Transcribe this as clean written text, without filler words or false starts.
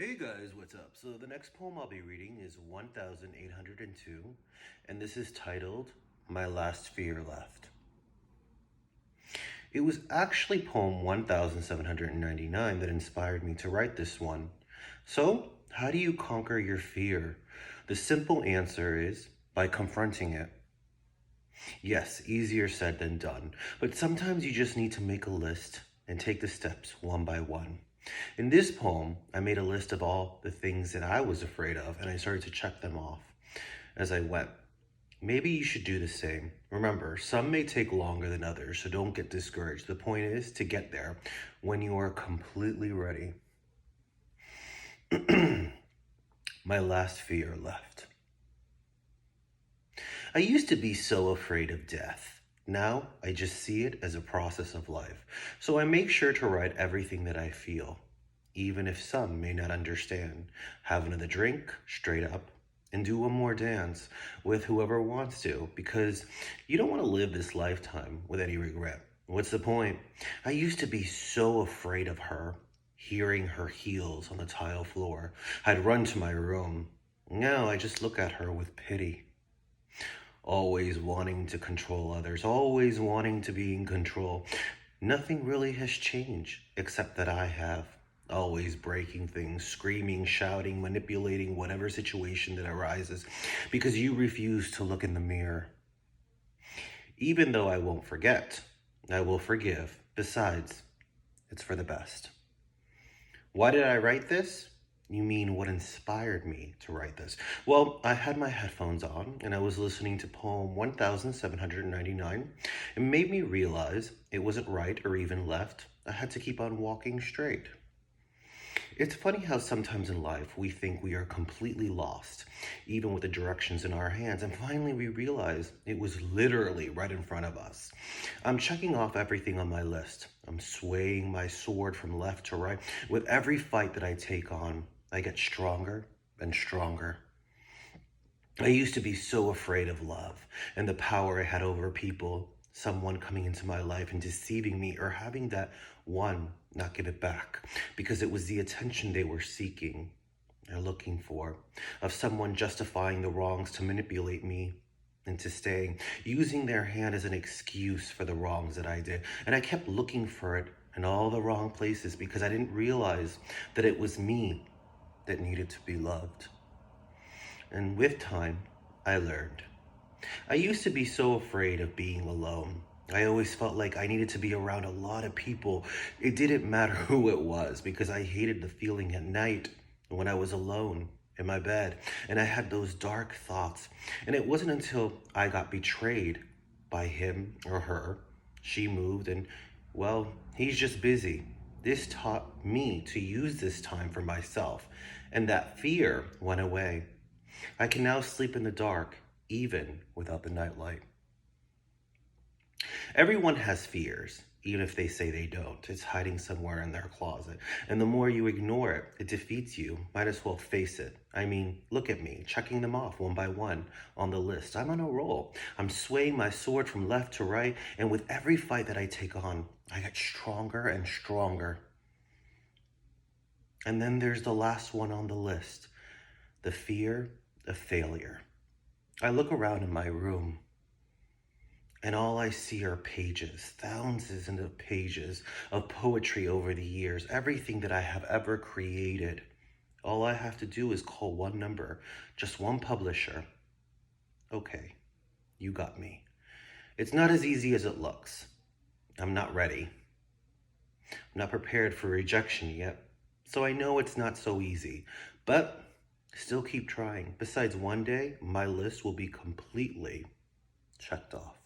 Hey guys, what's up? So the next poem I'll be reading is 1802, and this is titled, My Last Fear Left. It was actually poem 1799 that inspired me to write this one. So, how do you conquer your fear? The simple answer is by confronting it. Yes, easier said than done, but sometimes you just need to make a list and take the steps one by one. In this poem, I made a list of all the things that I was afraid of, and I started to check them off as I went. Maybe you should do the same. Remember, some may take longer than others, so don't get discouraged. The point is to get there when you are completely ready. My last fear left. I used to be so afraid of death. Now I just see it as a process of life. So I make sure to write everything that I feel, even if some may not understand. Have another drink, straight up, and do one more dance with whoever wants to, because you don't want to live this lifetime with any regret. What's the point? I used to be so afraid of her, hearing her heels on the tile floor. I'd run to my room. Now I just look at her with pity. Always wanting to control others, always wanting to be in control. Nothing really has changed, except that I have. Always breaking things, screaming, shouting, manipulating whatever situation that arises, because you refuse to look in the mirror. Even though I won't forget, I will forgive. Besides, it's for the best. Why did I write this? You mean what inspired me to write this? Well, I had my headphones on and I was listening to poem 1799. It made me realize it wasn't right or even left. I had to keep on walking straight. It's funny how sometimes in life we think we are completely lost, even with the directions in our hands, and finally we realize it was literally right in front of us. I'm checking off everything on my list. I'm swaying my sword from left to right. With every fight that I take on, I get stronger and stronger. I used to be so afraid of love and the power I had over people, someone coming into my life and deceiving me, or having that one not give it back because it was the attention they were seeking or looking for, of someone justifying the wrongs to manipulate me into staying, using their hand as an excuse for the wrongs that I did. And I kept looking for it in all the wrong places because I didn't realize that it was me that needed to be loved. And with time, I learned. I used to be so afraid of being alone. I always felt like I needed to be around a lot of people. It didn't matter who it was because I hated the feeling at night when I was alone in my bed and I had those dark thoughts. And it wasn't until I got betrayed by him or her, she moved and, well, he's just busy. This taught me to use this time for myself, and that fear went away. I can now sleep in the dark, even without the nightlight. Everyone has fears, even if they say they don't. It's hiding somewhere in their closet. And the more you ignore it, it defeats you. Might as well face it. I mean, look at me, checking them off one by one on the list. I'm on a roll. I'm swaying my sword from left to right, and with every fight that I take on, I get stronger and stronger. And then there's the last one on the list, the fear of failure. I look around in my room and all I see are pages, thousands of pages of poetry over the years, everything that I have ever created. All I have to do is call one number, just one publisher. Okay, you got me. It's not as easy as it looks. I'm not ready. I'm not prepared for rejection yet. So I know it's not so easy, but still keep trying. Besides, one day my list will be completely checked off.